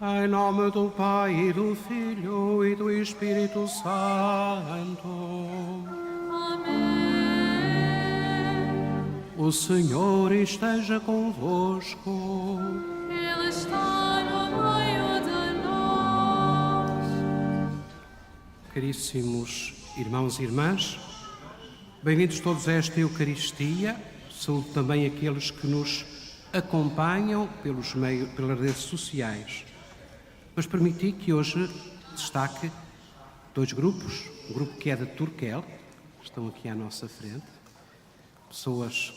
Em nome do Pai, e do Filho, e do Espírito Santo. O Senhor esteja convosco. Ele está no meio de nós. Caríssimos irmãos e irmãs, bem-vindos todos a esta Eucaristia. Saúdo também aqueles que nos acompanham pelas redes sociais. Mas permiti que hoje destaque dois grupos. Um grupo que é de Turquel, que estão aqui à nossa frente, pessoas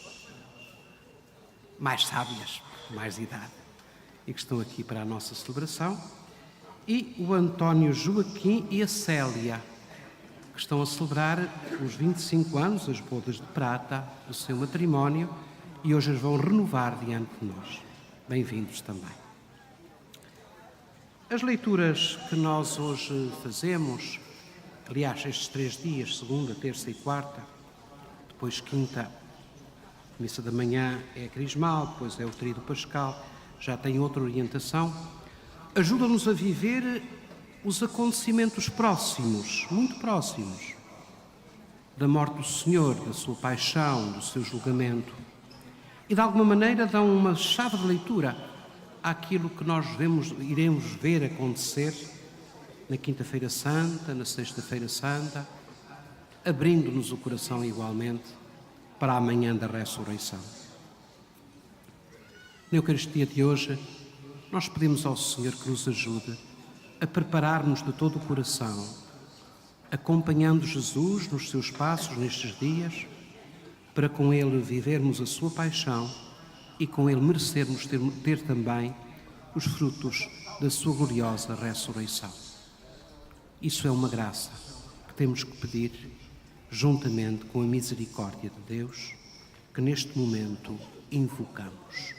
mais sábias, mais idade, e que estão aqui para a nossa celebração, e o António Joaquim e a Célia, que estão a celebrar os 25 anos, as bodas de prata do seu matrimónio, e hoje as vão renovar diante de nós. Bem-vindos também. As leituras que nós hoje fazemos, aliás, estes 3 dias, segunda, terça e quarta, depois quinta, missa da manhã é a crismal, depois é o tríduo pascal, já tem outra orientação, ajuda-nos a viver os acontecimentos próximos, muito próximos, da morte do Senhor, da sua paixão, do seu julgamento, e de alguma maneira dão uma chave de leitura àquilo que nós iremos ver acontecer na Quinta-feira Santa, na Sexta-feira Santa, abrindo-nos o coração igualmente para a manhã da ressurreição. Na Eucaristia de hoje, nós pedimos ao Senhor que nos ajude a preparar-nos de todo o coração, acompanhando Jesus nos seus passos nestes dias, para com Ele vivermos a sua paixão e com Ele merecermos ter também os frutos da sua gloriosa ressurreição. Isso é uma graça que temos que pedir juntamente com a misericórdia de Deus, que neste momento invocamos.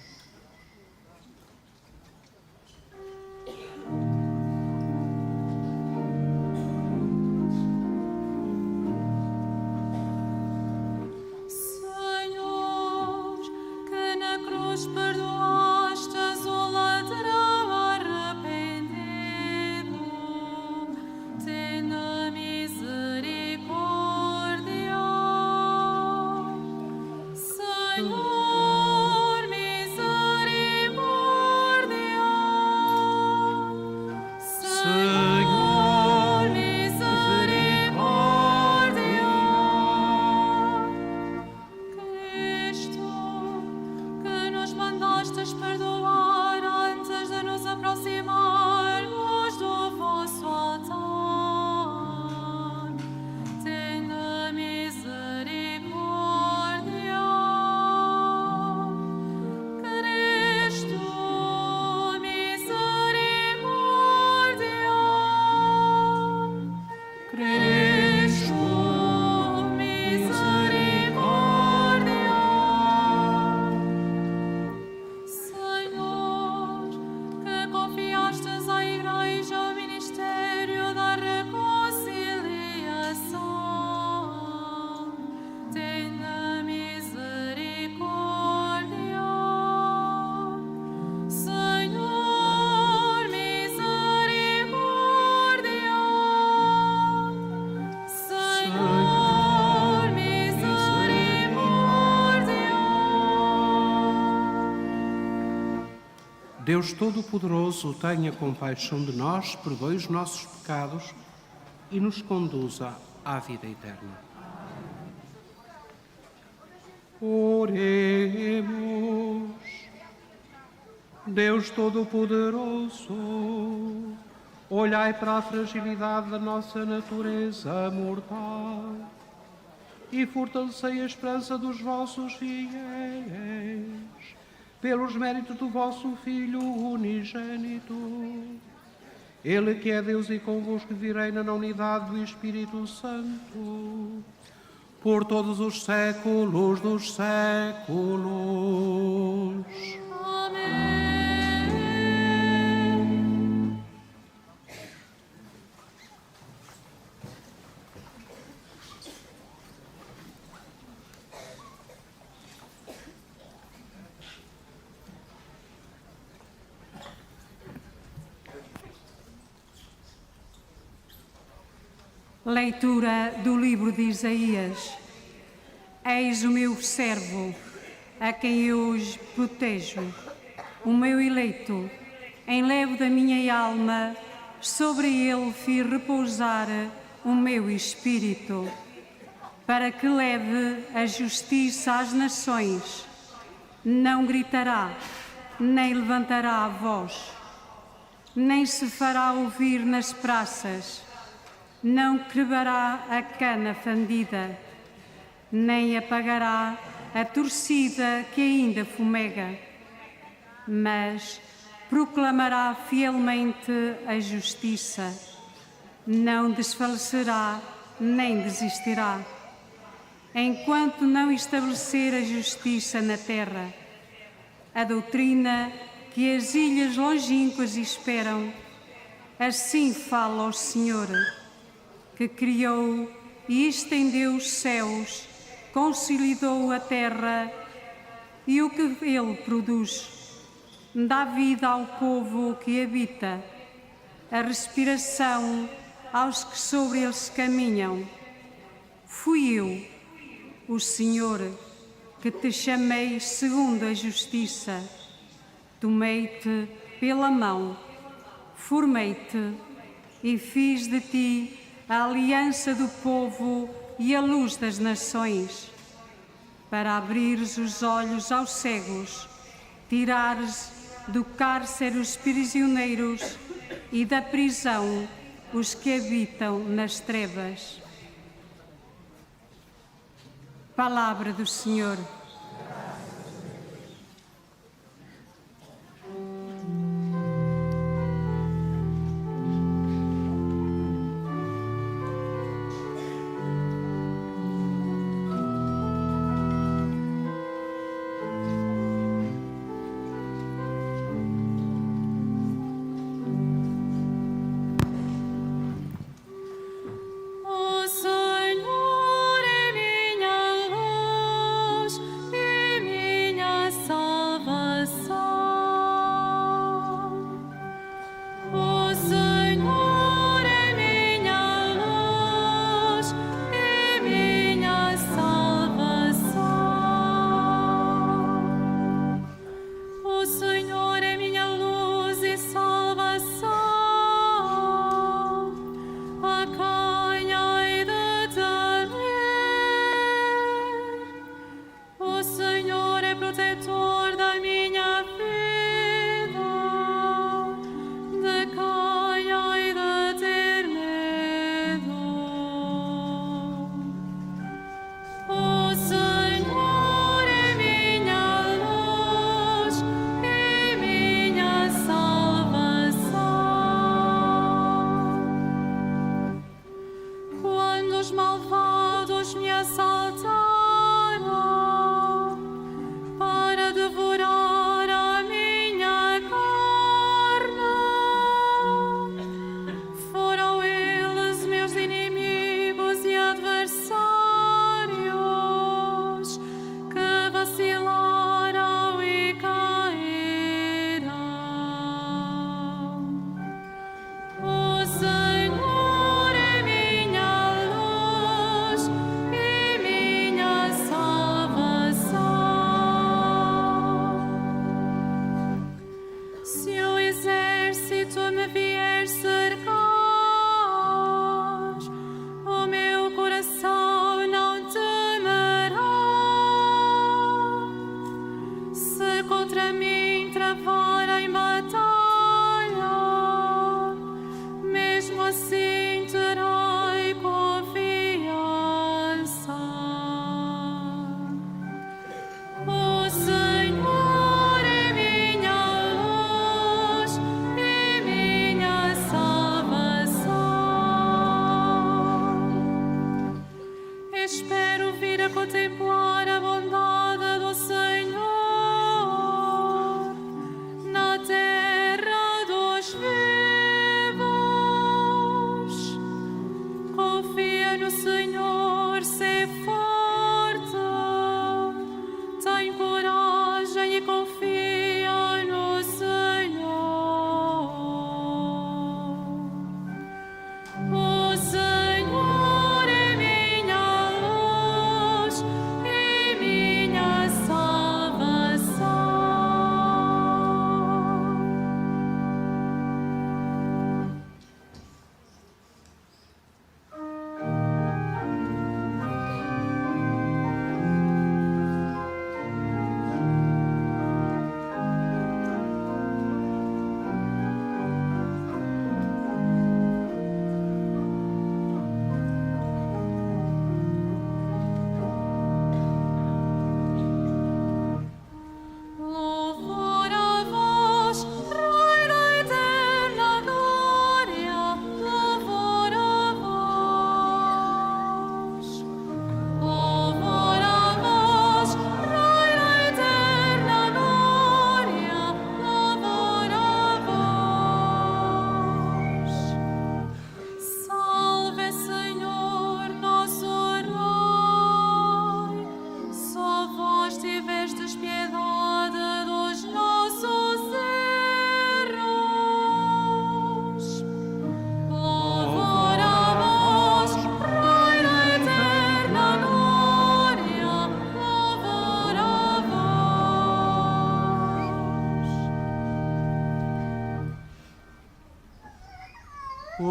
Deus Todo-Poderoso, tenha compaixão de nós, perdoe os nossos pecados e nos conduza à vida eterna. Oremos. Deus Todo-Poderoso, olhai para a fragilidade da nossa natureza mortal e fortalecei a esperança dos vossos fiéis, pelos méritos do vosso Filho unigênito. Ele que é Deus e convosco reina na unidade do Espírito Santo, por todos os séculos dos séculos. Amém. Leitura do livro de Isaías. Eis o meu servo, a quem eu hoje protejo, o meu eleito, enlevo da minha alma, sobre ele fiz repousar o meu espírito, para que leve a justiça às nações. Não gritará, nem levantará a voz, nem se fará ouvir nas praças, não quebrará a cana fandida, nem apagará a torcida que ainda fumega, mas proclamará fielmente a justiça, não desfalecerá nem desistirá, enquanto não estabelecer a justiça na terra, a doutrina que as ilhas longínquas esperam. Assim fala o Senhor, que criou e estendeu os céus, consolidou a terra e o que ele produz. Dá vida ao povo que habita, a respiração aos que sobre eles caminham. Fui eu, o Senhor, que te chamei segundo a justiça. Tomei-te pela mão, formei-te e fiz de ti a aliança do povo e a luz das nações, para abrires os olhos aos cegos, tirares do cárcere os prisioneiros e da prisão os que habitam nas trevas. Palavra do Senhor. O Senhor é minha luz e minha salvação. O Senhor é minha luz e minha salvação. O Senhor é minha luz e salvação. A quem hei de temer? O Senhor é protetor da minha vida. De quem hei de ter medo? O Senhor é minha luz e minha salvação. Quando os malvados me assaltaram para devorar a minha carne, foram eles meus inimigos e adversários que vacilaram e caíram. O Senhor é minha luz e minha salvação. Se o exército me vier cercar, o meu coração não temerá. Se contra mim travarem batalha, mesmo assim terei confiança. O Senhor é minha luz e minha salvação. Espero vir a contemplar a bondade do Senhor na terra dos vivos. Confia no Senhor, sê forte. Tem coragem e confia no Senhor. O Senhor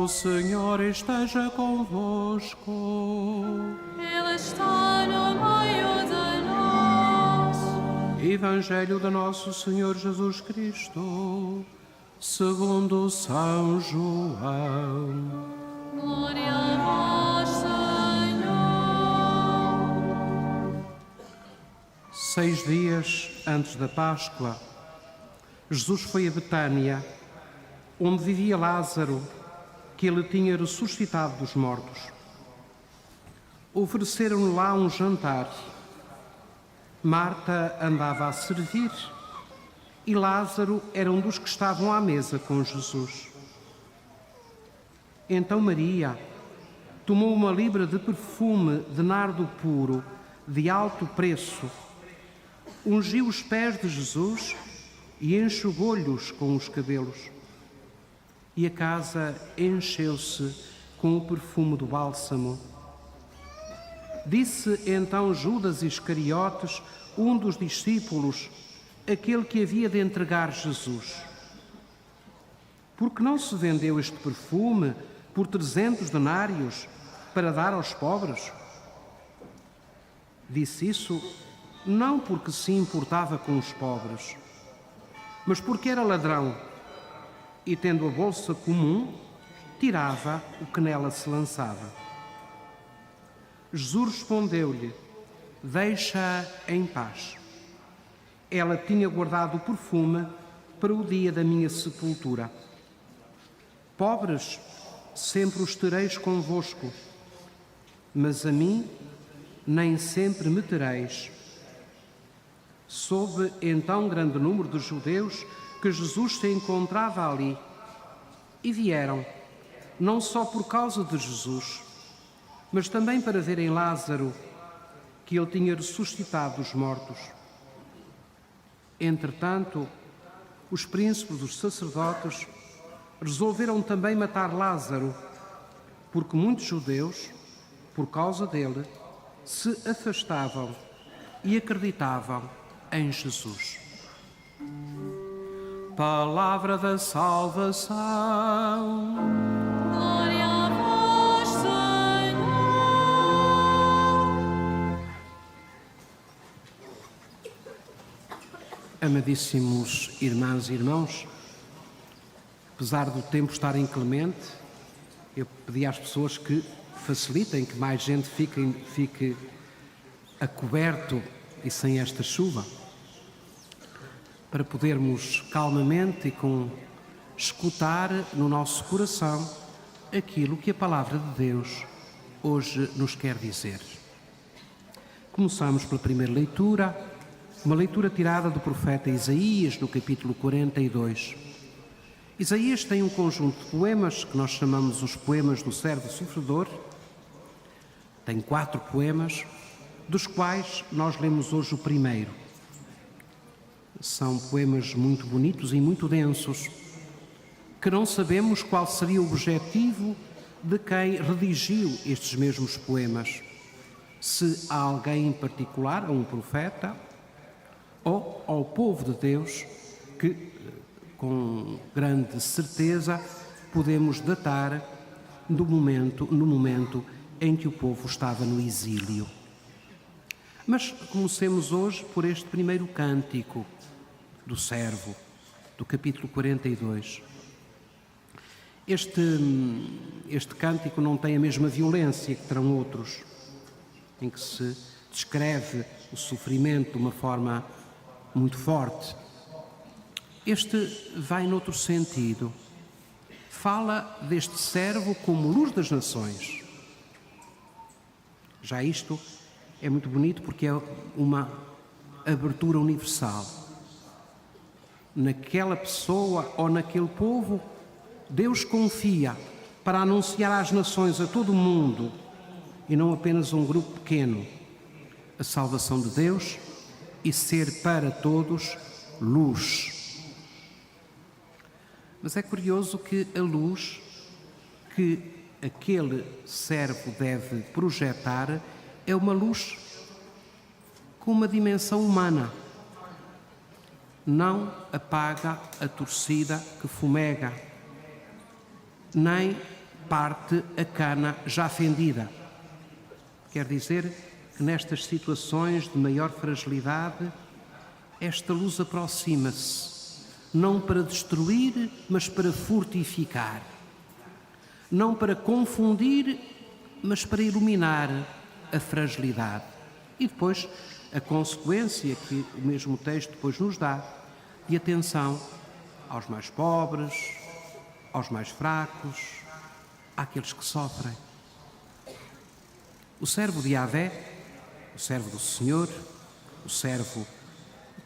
O Senhor esteja convosco. Ele está no meio de nós. Evangelho de Nosso Senhor Jesus Cristo, segundo São João. Glória a vós, Senhor. 6 dias antes da Páscoa, Jesus foi a Betânia, onde vivia Lázaro, que ele tinha ressuscitado dos mortos. Ofereceram-lhe lá um jantar. Marta andava a servir e Lázaro era um dos que estavam à mesa com Jesus. Então Maria tomou uma libra de perfume de nardo puro, de alto preço, ungiu os pés de Jesus e enxugou-lhes com os cabelos. E a casa encheu-se com o perfume do bálsamo. Disse então Judas Iscariotes, um dos discípulos, aquele que havia de entregar Jesus: por que não se vendeu este perfume por 300 denários para dar aos pobres? Disse isso não porque se importava com os pobres, mas porque era ladrão e, tendo a bolsa comum, tirava o que nela se lançava. Jesus respondeu-lhe: deixa-a em paz. Ela tinha guardado o perfume para o dia da minha sepultura. Pobres sempre os tereis convosco, mas a mim nem sempre me tereis. Soube então grande número de judeus que Jesus se encontrava ali, e vieram, não só por causa de Jesus, mas também para verem Lázaro, que ele tinha ressuscitado dos mortos. Entretanto, os príncipes dos sacerdotes resolveram também matar Lázaro, porque muitos judeus, por causa dele, se afastavam e acreditavam em Jesus. Palavra da salvação. Glória a vós, Senhor. Amadíssimos irmãs e irmãos, apesar do tempo estar inclemente, eu pedi às pessoas que facilitem, que mais gente fique a coberto e sem esta chuva, para podermos calmamente e escutar no nosso coração aquilo que a Palavra de Deus hoje nos quer dizer. Começamos pela primeira leitura, uma leitura tirada do profeta Isaías, no capítulo 42. Isaías tem um conjunto de poemas que nós chamamos os poemas do servo sofredor. Tem 4 poemas, dos quais nós lemos hoje o primeiro. São poemas muito bonitos e muito densos, que não sabemos qual seria o objetivo de quem redigiu estes mesmos poemas. Se há alguém em particular, a um profeta, ou ao povo de Deus, que com grande certeza podemos datar no momento em que o povo estava no exílio. Mas comecemos hoje por este primeiro cântico do servo, do capítulo 42. Este cântico não tem a mesma violência que terão outros, em que se descreve o sofrimento de uma forma muito forte. Este vai noutro sentido. Fala deste servo como luz das nações. Já isto é muito bonito porque é uma abertura universal. Naquela pessoa ou naquele povo, Deus confia para anunciar às nações, a todo o mundo, e não apenas um grupo pequeno, a salvação de Deus e ser para todos luz. Mas é curioso que a luz que aquele servo deve projetar é uma luz com uma dimensão humana. Não apaga a torcida que fumega, nem parte a cana já fendida. Quer dizer que nestas situações de maior fragilidade, esta luz aproxima-se, não para destruir, mas para fortificar. Não para confundir, mas para iluminar a fragilidade. E depois a consequência que o mesmo texto depois nos dá, de atenção aos mais pobres, aos mais fracos, àqueles que sofrem. O servo de Yahvé, o servo do Senhor, o servo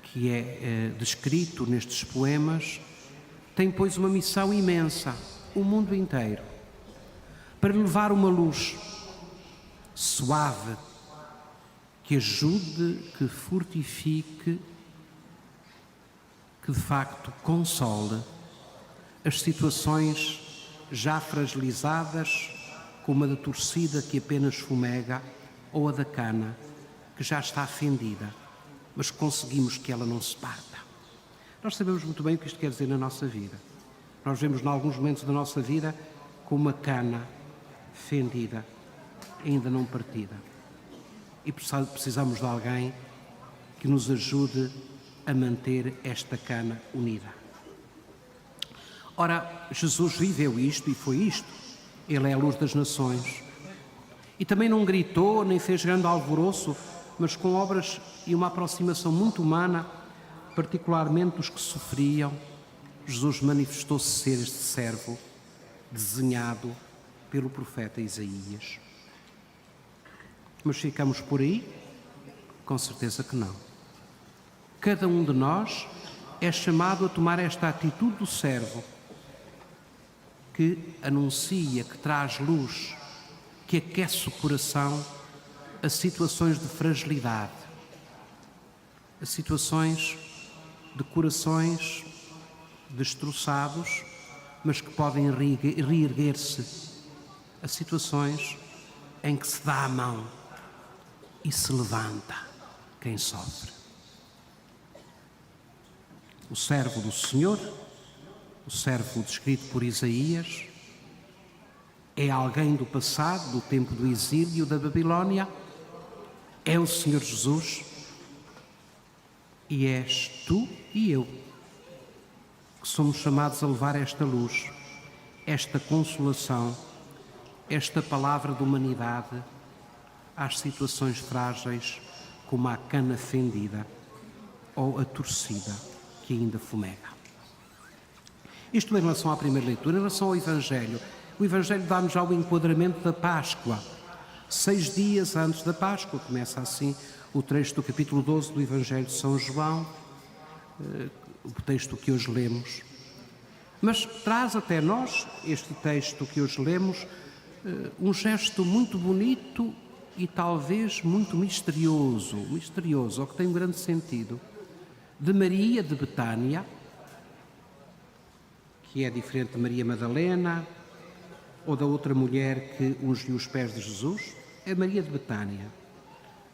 que é descrito nestes poemas, tem, pois, uma missão imensa, o mundo inteiro, para levar uma luz suave, que ajude, que fortifique, que de facto console as situações já fragilizadas, como a da torcida que apenas fumega, ou a da cana que já está fendida, mas conseguimos que ela não se parta. Nós sabemos muito bem o que isto quer dizer na nossa vida. Nós vemos em alguns momentos da nossa vida com uma cana fendida, ainda não partida. E precisamos de alguém que nos ajude a manter esta cana unida. Ora, Jesus viveu isto e foi isto. Ele é a luz das nações. E também não gritou, nem fez grande alvoroço, mas com obras e uma aproximação muito humana, particularmente dos que sofriam, Jesus manifestou-se ser este servo desenhado pelo profeta Isaías. Mas ficamos por aí? Com certeza que não. Cada um de nós é chamado a tomar esta atitude do servo, que anuncia, que traz luz, que aquece o coração a situações de fragilidade, a situações de corações destroçados, mas que podem reerguer-se, a situações em que se dá a mão e se levanta quem sofre. O servo do Senhor, o servo descrito por Isaías, é alguém do passado, do tempo do exílio da Babilónia, é o Senhor Jesus, e és tu e eu que somos chamados a levar esta luz, esta consolação, esta palavra de humanidade às situações frágeis, como a cana fendida ou a torcida que ainda fumega. Isto em relação à primeira leitura. Em relação ao Evangelho, o Evangelho dá-nos já o enquadramento da Páscoa. 6 dias antes da Páscoa, começa assim o trecho do capítulo 12 do Evangelho de São João, o texto que hoje lemos. Mas traz até nós, este texto que hoje lemos, um gesto muito bonito e talvez muito misterioso, ou que tem um grande sentido, de Maria de Betânia, que é diferente de Maria Madalena ou da outra mulher que ungiu os pés de Jesus. É Maria de Betânia,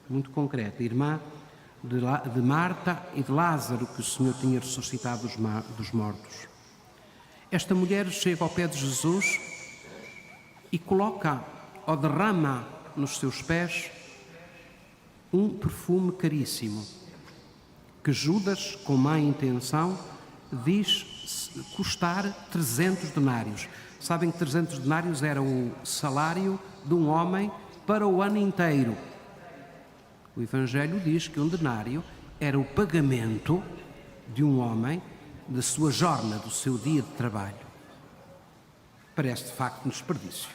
muito concreta, irmã de Marta e de Lázaro, que o Senhor tinha ressuscitado dos mortos. Esta mulher chega ao pé de Jesus e coloca ou derrama nos seus pés um perfume caríssimo, que Judas, com má intenção, diz custar 300 denários. Sabem que 300 denários era o salário de um homem para o ano inteiro. O Evangelho diz que um denário era o pagamento de um homem da sua jornada, do seu dia de trabalho. Parece de facto um desperdício.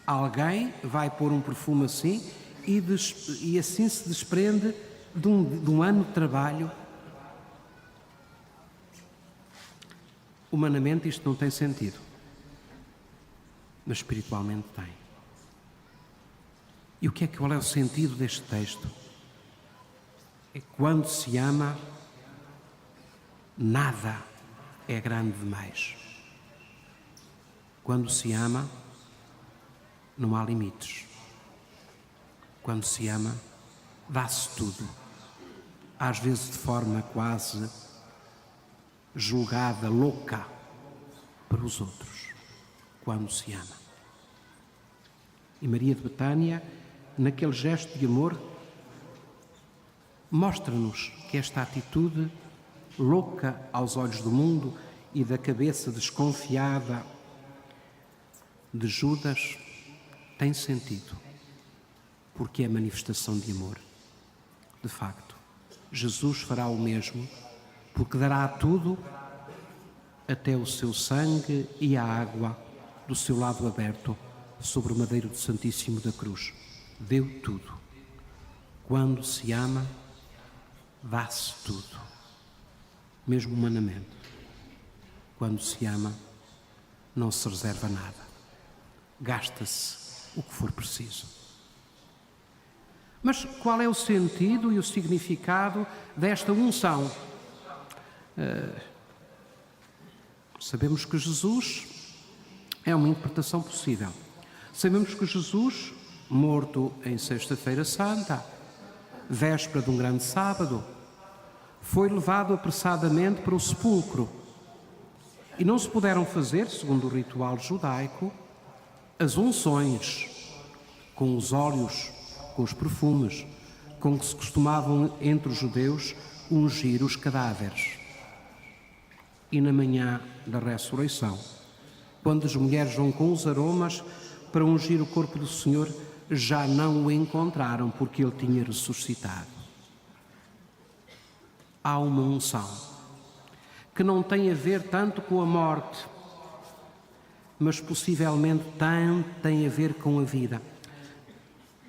Alguém vai pôr um perfume assim e assim se desprende de um ano de trabalho. Humanamente isto não tem sentido, mas espiritualmente tem. E qual é o sentido deste texto? É que quando se ama, nada é grande demais. Quando se ama, não há limites. Quando se ama, dá-se tudo, às vezes de forma quase julgada, louca, para os outros. quando se ama. E Maria de Betânia, naquele gesto de amor, mostra-nos que esta atitude, louca aos olhos do mundo e da cabeça desconfiada de Judas, tem sentido, porque é manifestação de amor. De facto, Jesus fará o mesmo, porque dará tudo, até o seu sangue e a água do seu lado aberto sobre o madeiro do Santíssimo da Cruz. Deu tudo. Quando se ama, dá-se tudo, mesmo humanamente. Quando se ama, não se reserva nada. Gasta-se o que for preciso. Mas qual é o sentido e o significado desta unção? Sabemos que Jesus é uma interpretação possível. Sabemos que Jesus, morto em Sexta-feira Santa, véspera de um grande sábado, foi levado apressadamente para o sepulcro. E não se puderam fazer, segundo o ritual judaico, as unções com os óleos, com os perfumes, com que se costumavam entre os judeus ungir os cadáveres. E na manhã da ressurreição, quando as mulheres vão com os aromas para ungir o corpo do Senhor, já não o encontraram, porque ele tinha ressuscitado. Há uma unção que não tem a ver tanto com a morte, mas possivelmente tem a ver com a vida.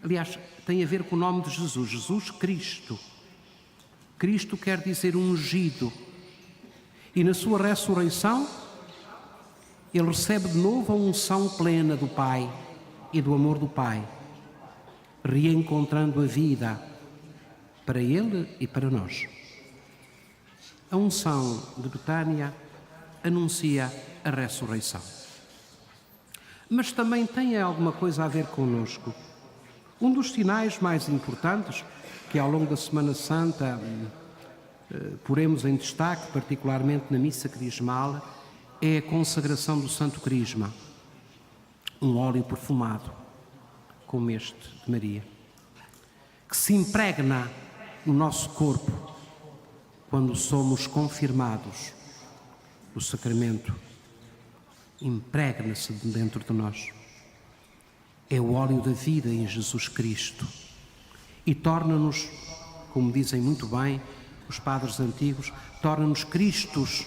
Aliás, tem a ver com o nome de Jesus, Jesus Cristo. Cristo quer dizer ungido. E na sua ressurreição, ele recebe de novo a unção plena do Pai e do amor do Pai, reencontrando a vida para ele e para nós. A unção de Betânia anuncia a ressurreição. Mas também tem alguma coisa a ver connosco. Um dos sinais mais importantes que ao longo da Semana Santa poremos em destaque, particularmente na missa crismal, é a consagração do Santo Crisma, um óleo perfumado, como este de Maria, que se impregna no nosso corpo quando somos confirmados. O sacramento impregna-se dentro de nós. É o óleo da vida em Jesus Cristo e torna-nos, como dizem muito bem os padres antigos, torna-nos Cristos,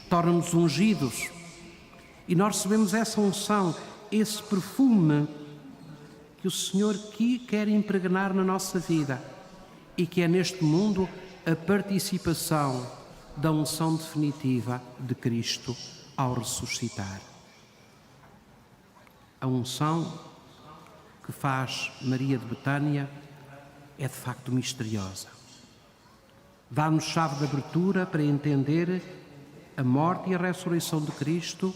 torna-nos ungidos. E nós recebemos essa unção, esse perfume que o Senhor aqui quer impregnar na nossa vida e que é neste mundo a participação da unção definitiva de Cristo ao ressuscitar. A unção que faz Maria de Betânia é de facto misteriosa. Dá-nos chave de abertura para entender a morte e a ressurreição de Cristo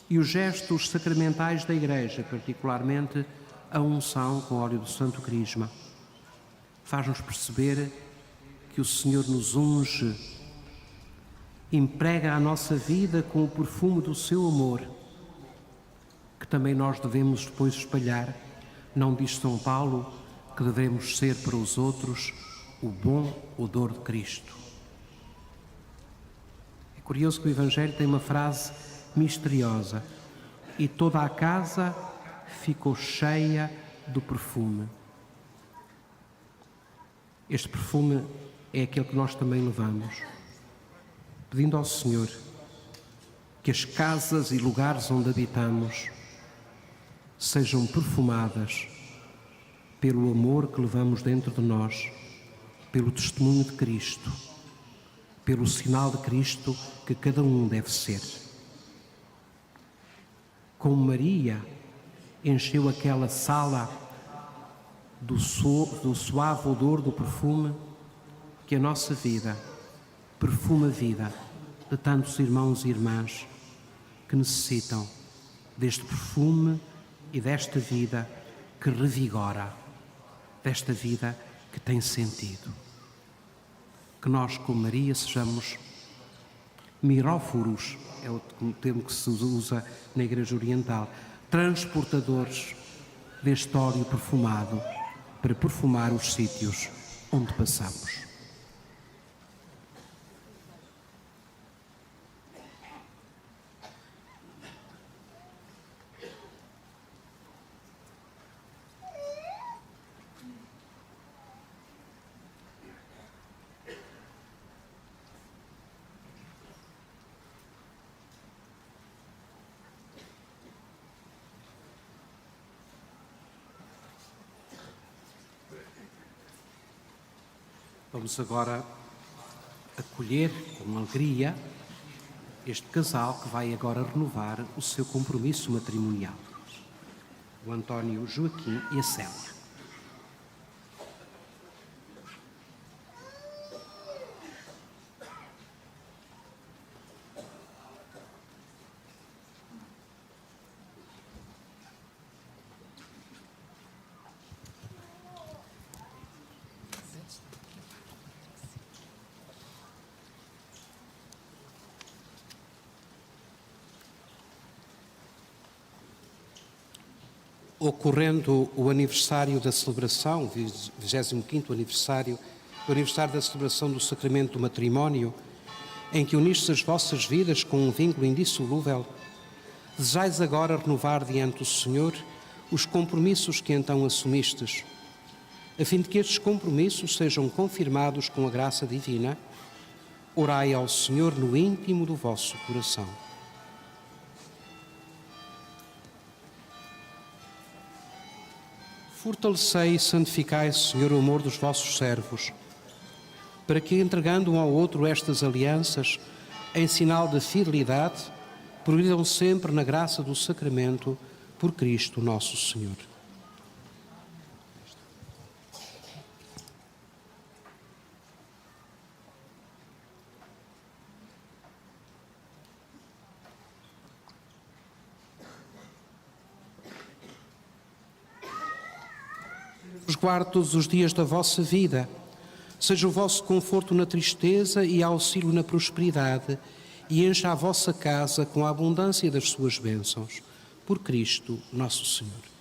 e os gestos sacramentais da Igreja, particularmente a unção com óleo do Santo Crisma. Faz-nos perceber que o Senhor nos unge, emprega a nossa vida com o perfume do seu amor, que também nós devemos depois espalhar. Não diz São Paulo que devemos ser para os outros o bom odor de Cristo. É curioso que o Evangelho tem uma frase misteriosa: e toda a casa ficou cheia do perfume. Este perfume é aquele que nós também levamos, pedindo ao Senhor que as casas e lugares onde habitamos sejam perfumadas pelo amor que levamos dentro de nós, pelo testemunho de Cristo, pelo sinal de Cristo que cada um deve ser. Como Maria encheu aquela sala do suave odor do perfume, que a nossa vida perfuma a vida de tantos irmãos e irmãs que necessitam deste perfume e desta vida que revigora, desta vida que tem sentido. Que nós, como Maria, sejamos Miróforos é o termo que se usa na Igreja Oriental. Transportadores deste óleo perfumado para perfumar os sítios onde passamos. Vamos agora acolher com alegria este casal que vai agora renovar o seu compromisso matrimonial. O António Joaquim e a Célia. Ocorrendo o aniversário da celebração, 25º aniversário, o aniversário da celebração do sacramento do matrimónio, em que unistes as vossas vidas com um vínculo indissolúvel, desejais agora renovar diante do Senhor os compromissos que então assumistes, a fim de que estes compromissos sejam confirmados com a graça divina. Orai ao Senhor no íntimo do vosso coração. Fortalecei e santificai, Senhor, o amor dos vossos servos, para que, entregando um ao outro estas alianças, em sinal de fidelidade, progridam sempre na graça do sacramento, por Cristo nosso Senhor. Vos guarde todos os dias da vossa vida, seja o vosso conforto na tristeza e auxílio na prosperidade, e encha a vossa casa com a abundância das suas bênçãos. Por Cristo nosso Senhor.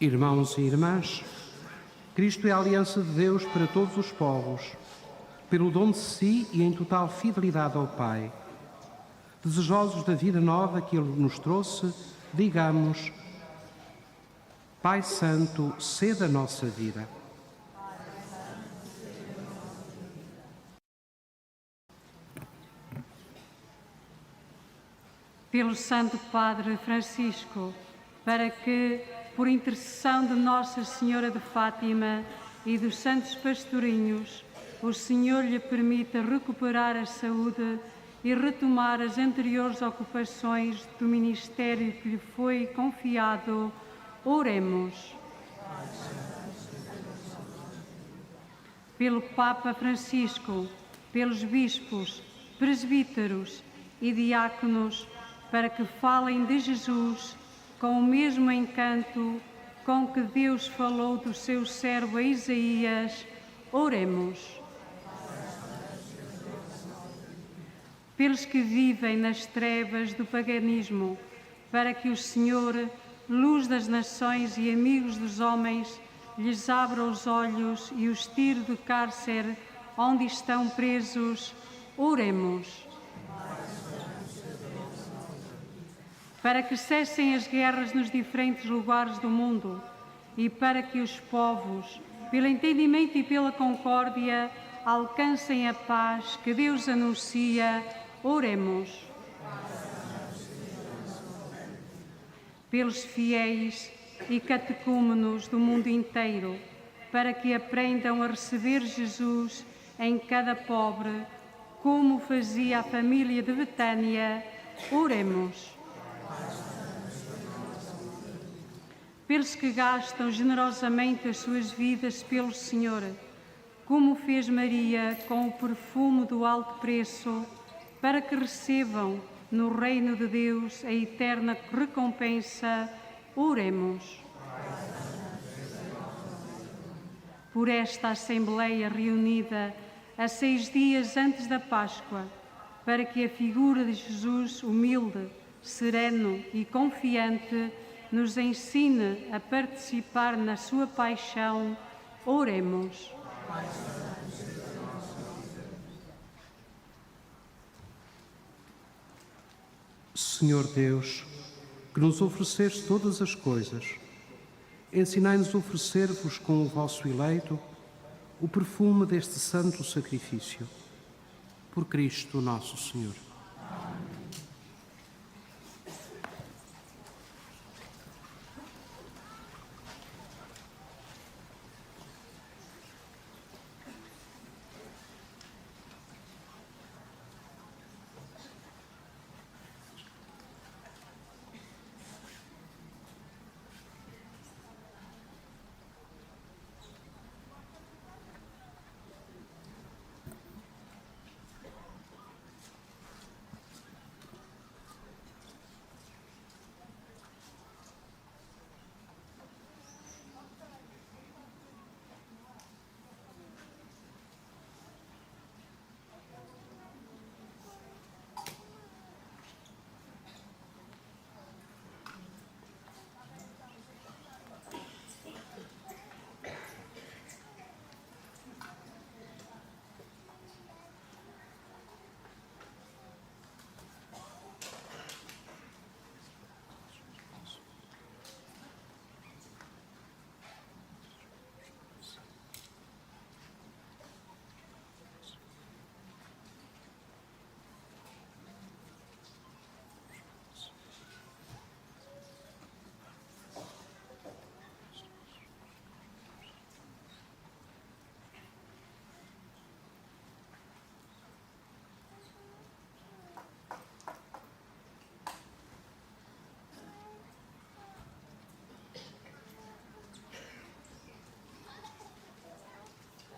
Irmãos e irmãs, Cristo é a aliança de Deus para todos os povos, pelo dom de si e em total fidelidade ao Pai. Desejosos da vida nova que Ele nos trouxe, digamos: Pai Santo, sede a nossa vida. Pelo Santo Padre Francisco, para que, por intercessão de Nossa Senhora de Fátima e dos santos pastorinhos, o Senhor lhe permita recuperar a saúde e retomar as anteriores ocupações do ministério que lhe foi confiado. Oremos. Pelo Papa Francisco, pelos bispos, presbíteros e diáconos, para que falem de Jesus com o mesmo encanto com que Deus falou do seu servo Isaías. Oremos. Pelos que vivem nas trevas do paganismo, para que o Senhor, luz das nações e amigos dos homens, lhes abra os olhos e os tire do cárcere onde estão presos. Oremos. Para que cessem as guerras nos diferentes lugares do mundo e para que os povos, pelo entendimento e pela concórdia, alcancem a paz que Deus anuncia. Oremos. Pelos fiéis e catecúmenos do mundo inteiro, para que aprendam a receber Jesus em cada pobre, como fazia a família de Betânia. Oremos. Pelos que gastam generosamente as suas vidas pelo Senhor, como fez Maria com o perfume do alto preço, para que recebam no reino de Deus a eterna recompensa. Oremos. Por esta Assembleia reunida a 6 dias antes da Páscoa, para que a figura de Jesus, humilde, sereno e confiante, nos ensine a participar na sua paixão. Oremos. Senhor Deus, que nos ofereceste todas as coisas, ensinai-nos a oferecer-vos com o vosso eleito o perfume deste santo sacrifício. Por Cristo nosso Senhor.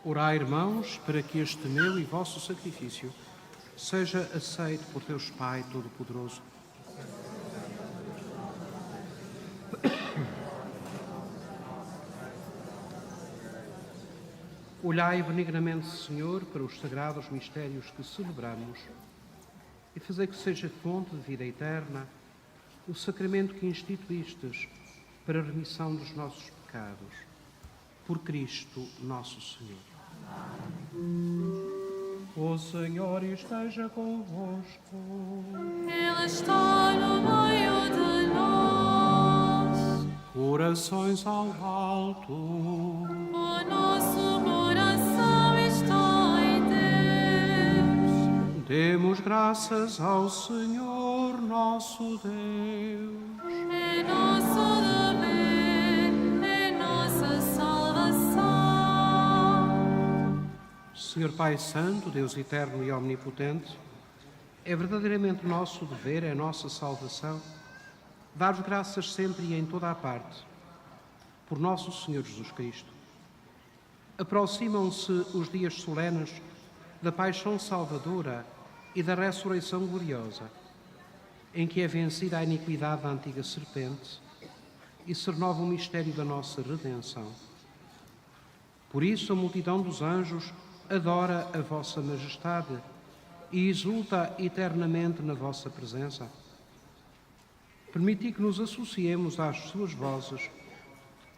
Orai, irmãos, para que este meu e vosso sacrifício seja aceito por Deus Pai Todo-Poderoso. Olhai benignamente, Senhor, para os sagrados mistérios que celebramos e fazei que seja fonte de vida eterna o sacramento que instituístes para a remissão dos nossos pecados. Por Cristo nosso Senhor. O Senhor esteja convosco. Ele está no meio de nós. Corações ao alto. O nosso coração está em Deus. Demos graças ao Senhor nosso Deus. É nosso dever, é nossa salvação. Senhor Pai Santo, Deus eterno e omnipotente, é verdadeiramente nosso dever, é nossa salvação, dar-vos graças sempre e em toda a parte, por nosso Senhor Jesus Cristo. Aproximam-se os dias solenes da paixão salvadora e da ressurreição gloriosa, em que é vencida a iniquidade da antiga serpente e se renova o mistério da nossa redenção. Por isso a multidão dos anjos adora a vossa majestade e exulta eternamente na vossa presença. Permiti que nos associemos às suas vozes,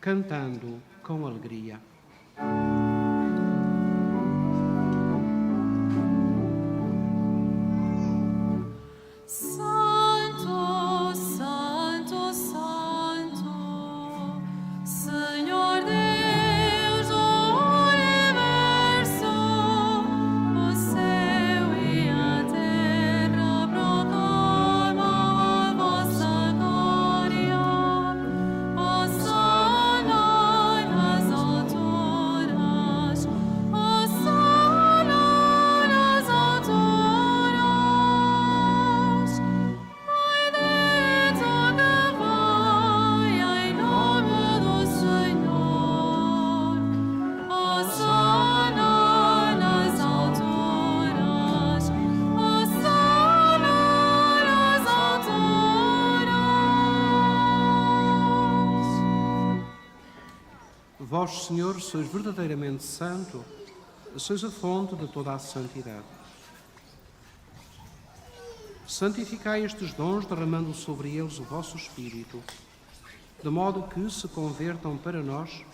cantando com alegria. Santo, Santo, Santo, Senhor Deus do universo, Vós, Senhor, sois verdadeiramente santo, sois a fonte de toda a santidade. Santificai estes dons, derramando sobre eles o vosso Espírito, de modo que se convertam para nós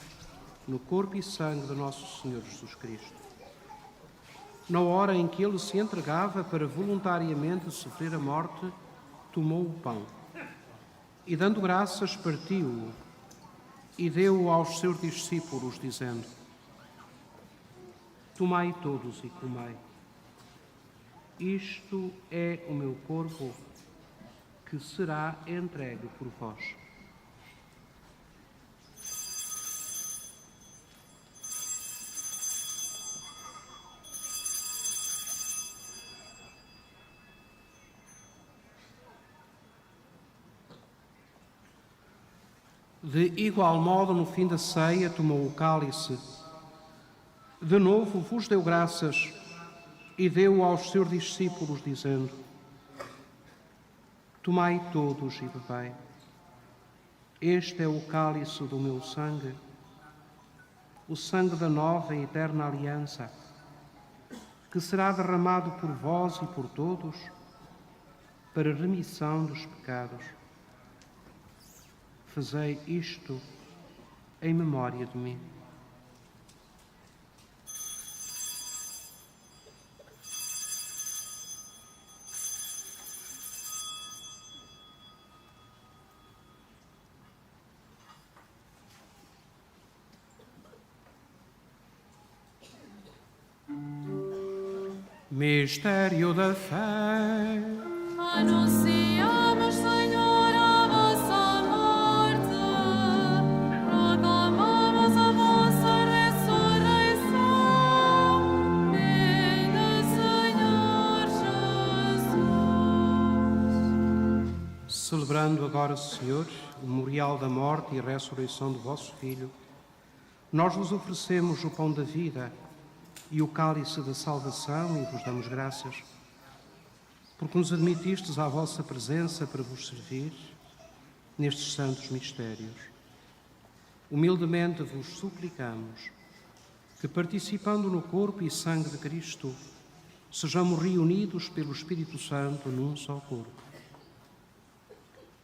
no corpo e sangue de nosso Senhor Jesus Cristo. Na hora em que ele se entregava para voluntariamente sofrer a morte, tomou o pão e, dando graças, partiu-o e deu-o aos seus discípulos, dizendo: Tomai todos e comei. Isto é o meu corpo, que será entregue por vós. De igual modo, no fim da ceia, tomou o cálice. De novo vos deu graças e deu aos seus discípulos, dizendo: Tomai todos e bebei. Este é o cálice do meu sangue, o sangue da nova e eterna aliança, que será derramado por vós e por todos para remissão dos pecados. Fazei isto em memória de mim. Mistério da fé. Anunciamos, Senhor, a vossa morte, proclamamos a vossa ressurreição. Vinde, Senhor Jesus. Celebrando agora, Senhor, o memorial da morte e ressurreição do vosso Filho, nós vos oferecemos o pão da vida e o cálice da salvação e vos damos graças, porque nos admitistes à vossa presença para vos servir nestes santos mistérios. Humildemente vos suplicamos que, participando no corpo e sangue de Cristo, sejamos reunidos pelo Espírito Santo num só corpo.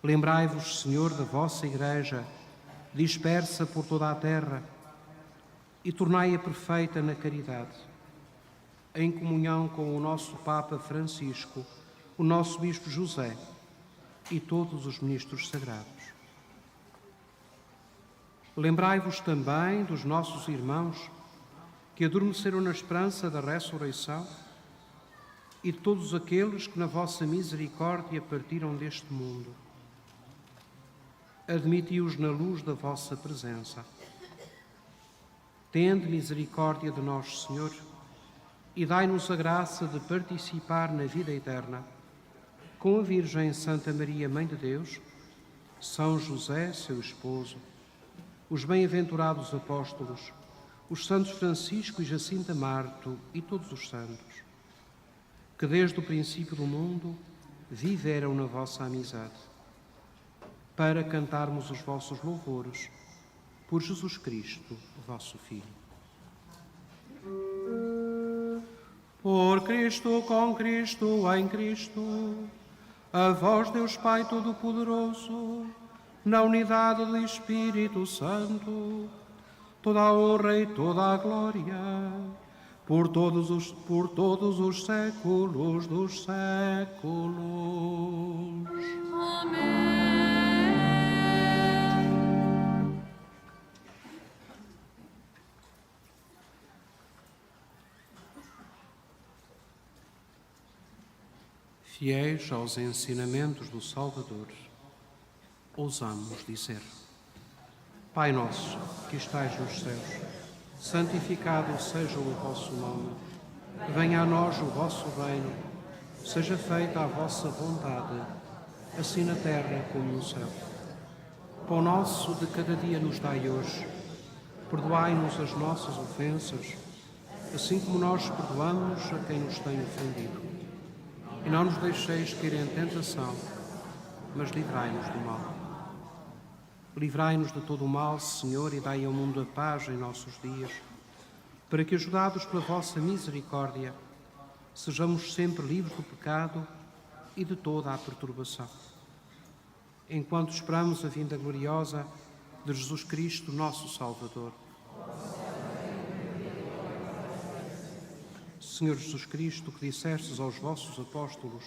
Lembrai-vos, Senhor, da vossa Igreja, dispersa por toda a terra, e tornai-a perfeita na caridade, em comunhão com o nosso Papa Francisco, o nosso Bispo José e todos os ministros sagrados. Lembrai-vos também dos nossos irmãos que adormeceram na esperança da ressurreição e de todos aqueles que na vossa misericórdia partiram deste mundo. Admiti-os na luz da vossa presença. Tende misericórdia de nós, Senhor, e dai-nos a graça de participar na vida eterna com a Virgem Santa Maria, Mãe de Deus, São José, seu esposo, os bem-aventurados apóstolos, os santos Francisco e Jacinta Marto e todos os santos, que desde o princípio do mundo viveram na vossa amizade, para cantarmos os vossos louvores por Jesus Cristo, vosso Filho. Por Cristo, com Cristo, em Cristo, a vós, Deus Pai Todo-Poderoso, na unidade do Espírito Santo, toda a honra e toda a glória, por todos os séculos dos séculos. Amém. Fiéis aos ensinamentos do Salvador, ousamos dizer: Pai nosso, que estais nos céus, santificado seja o vosso nome. Venha a nós o vosso reino. Seja feita a vossa vontade, assim na terra como no céu. Pão nosso de cada dia nos dai hoje. Perdoai-nos as nossas ofensas, assim como nós perdoamos a quem nos tem ofendido. E não nos deixeis cair em tentação, mas livrai-nos do mal. Livrai-nos de todo o mal, Senhor, e dai ao mundo a paz em nossos dias, para que, ajudados pela vossa misericórdia, sejamos sempre livres do pecado e de toda a perturbação. Enquanto esperamos a vinda gloriosa de Jesus Cristo, nosso Salvador. Senhor Jesus Cristo, que dissestes aos vossos apóstolos: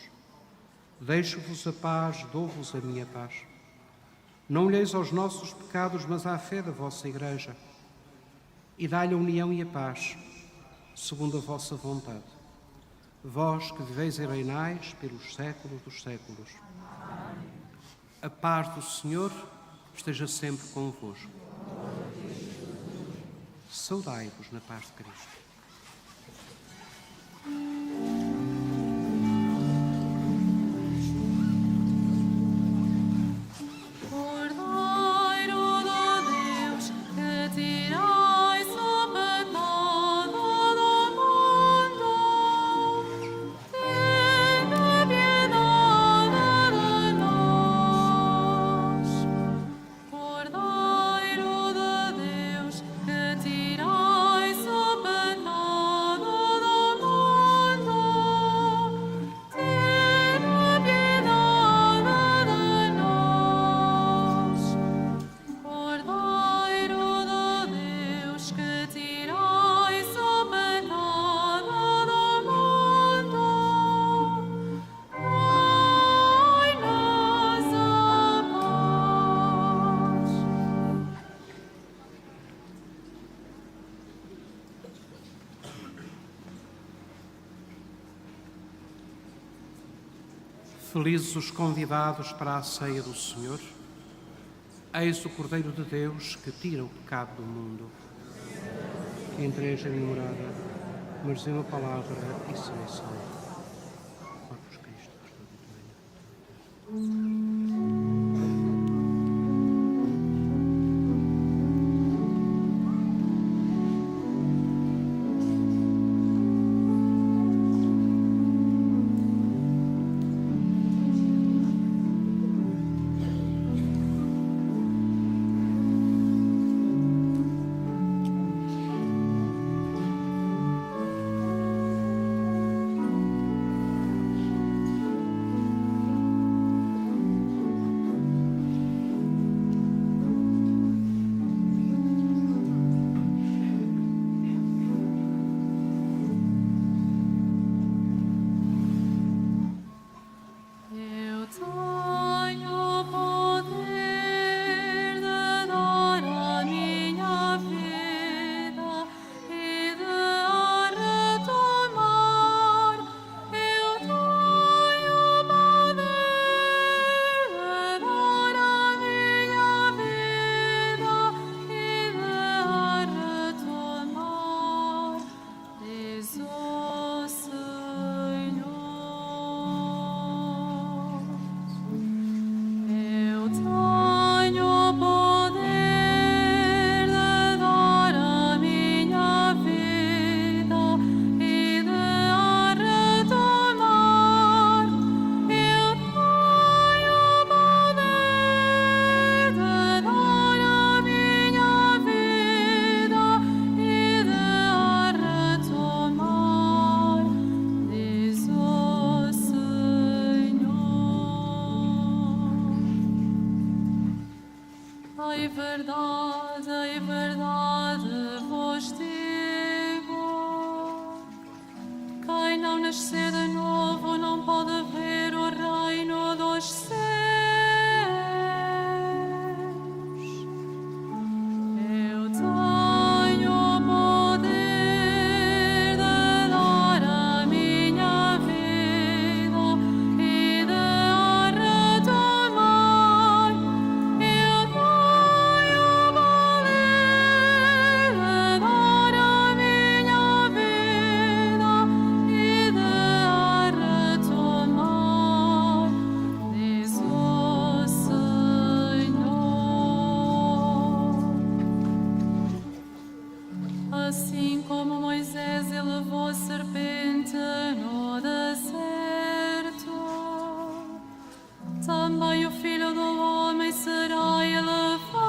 deixo-vos a paz, dou-vos a minha paz. Não olheis aos nossos pecados, mas à fé da vossa Igreja, e dai-lhe a união e a paz, segundo a vossa vontade. Vós que viveis e reinais pelos séculos dos séculos. A paz do Senhor esteja sempre convosco. Saudai-vos na paz de Cristo. Felizes os convidados para a ceia do Senhor. Eis o Cordeiro de Deus que tira o pecado do mundo. Que entreis em minha morada, mas dê uma palavra e serei salvo. Corpus Christi, Ai, verdade vos digo, quem não nascer de novo não pode ver o reino dos céus. Eu tenho o poder de dar a minha vida e de a retomar. Eu tenho o poder de dar a minha vida e de a retomar, diz o Senhor. Assim como Moisés elevou a serpente no deserto, também o Filho do Homem será elevado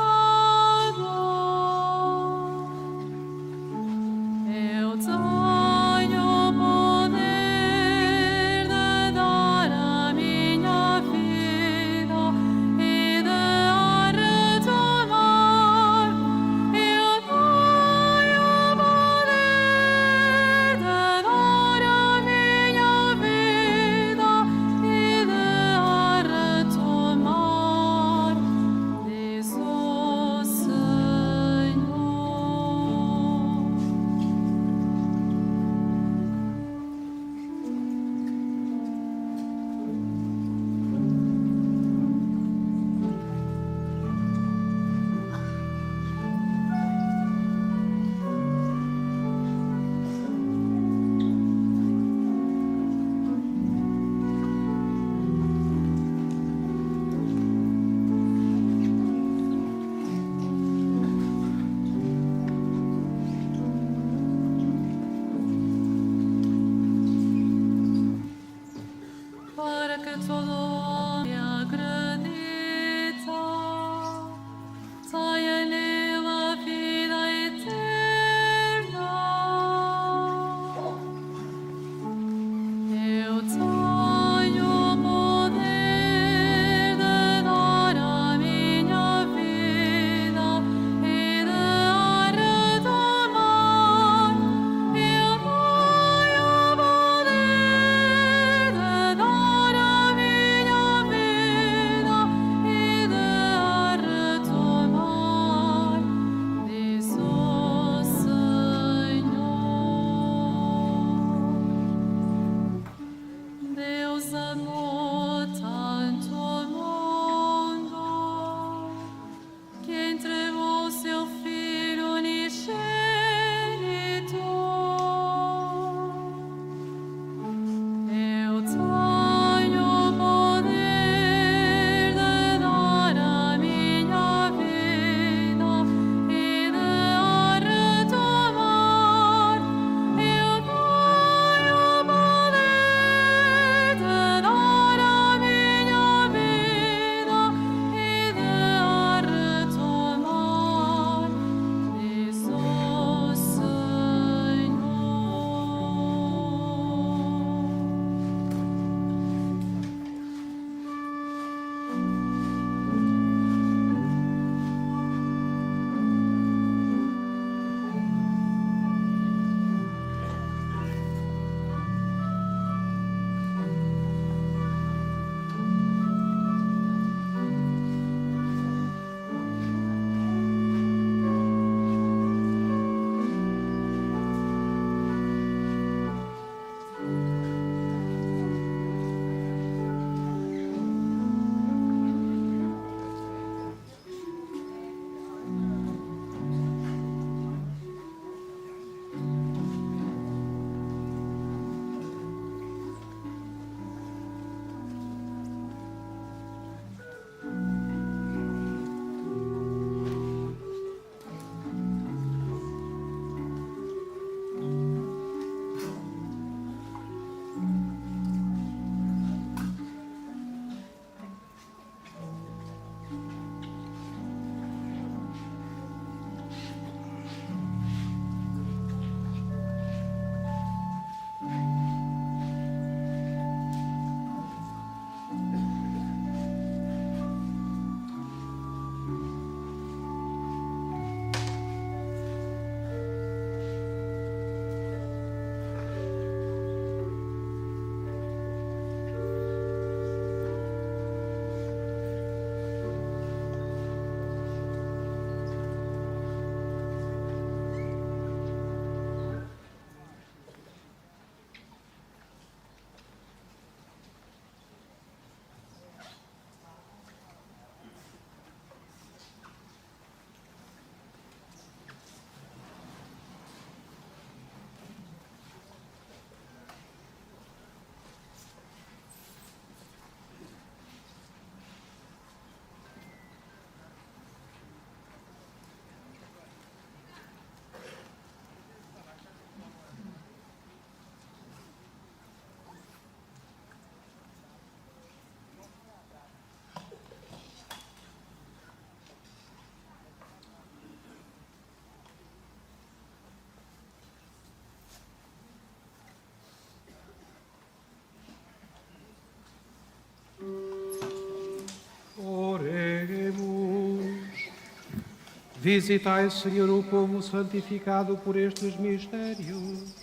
Visitai, Senhor, o povo santificado por estes mistérios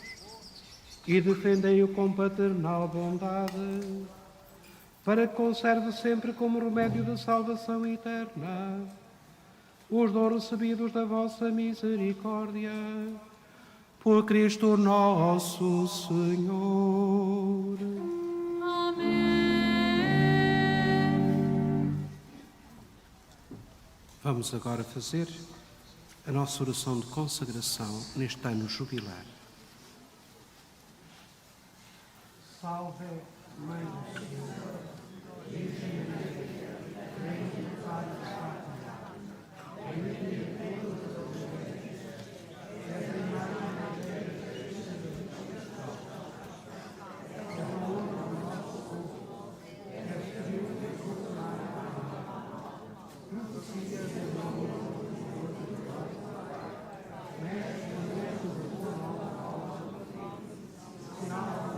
e defendei-o com paternal bondade, para que conserve sempre como remédio de salvação eterna os dons recebidos da vossa misericórdia. Por Cristo nosso Senhor. Amém. Vamos agora fazer a nossa oração de consagração neste ano jubilar. Salve, Mãe do Senhor, Virgem Maria, bendito Pai do Santo, bendito todas as mulheres, és a imagem da igreja de Deus, és o amor do nosso povo, és Deus que consolará a alma, profecias do amor do Deus, mestre do tua alma, sinal da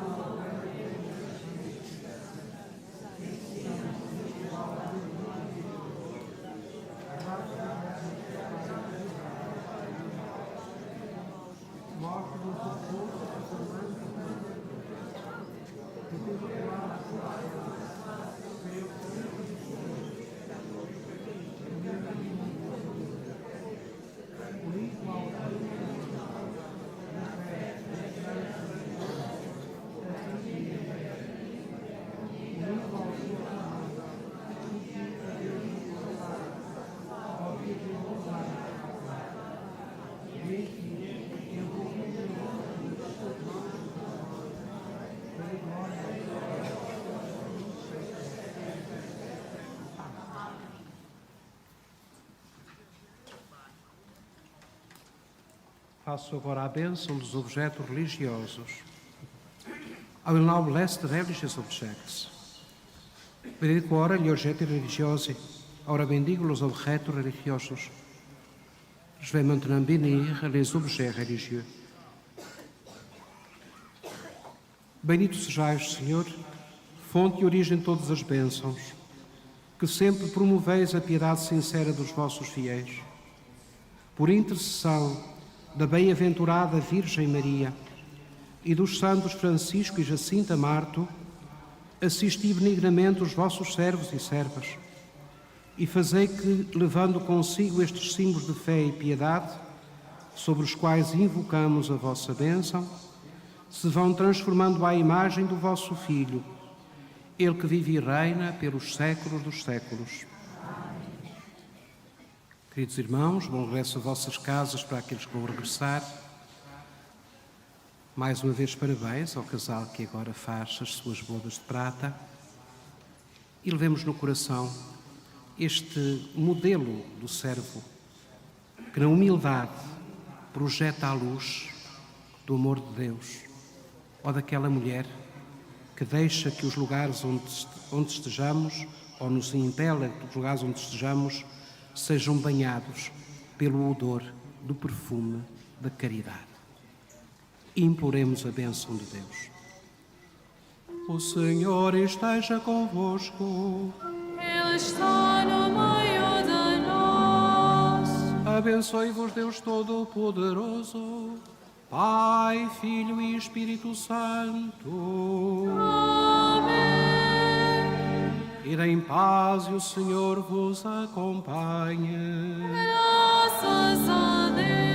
Faço agora a bênção dos objetos religiosos. I will now bless the religious objects. Benedico ora gli oggetti religiosi. Ora bendigo los objetos religiosos. Je vais maintenant bénir les objets religieux. Bendito sejais, Senhor, fonte e origem de todas as bênçãos, que sempre promoveis a piedade sincera dos vossos fiéis. Por intercessão da bem-aventurada Virgem Maria e dos santos Francisco e Jacinta Marto, assisti benignamente os vossos servos e servas e fazei que, levando consigo estes símbolos de fé e piedade, sobre os quais invocamos a vossa bênção, se vão transformando à imagem do vosso Filho, Ele que vive e reina pelos séculos dos séculos. Queridos irmãos, bom regresso a vossas casas para aqueles que vão regressar. Mais uma vez, parabéns ao casal que agora faz as suas bodas de prata. E levemos no coração este modelo do servo que, na humildade, projeta a luz do amor de Deus, ou daquela mulher que deixa que os lugares onde estejamos, ou nos impele que os lugares onde estejamos, sejam banhados pelo odor do perfume da caridade. Imploremos a bênção de Deus. O Senhor esteja convosco. Ele está no meio de nós. Abençoe-vos Deus Todo-Poderoso, Pai, Filho e Espírito Santo. Amém. Ide em paz e o Senhor vos acompanhe. Graças a Deus.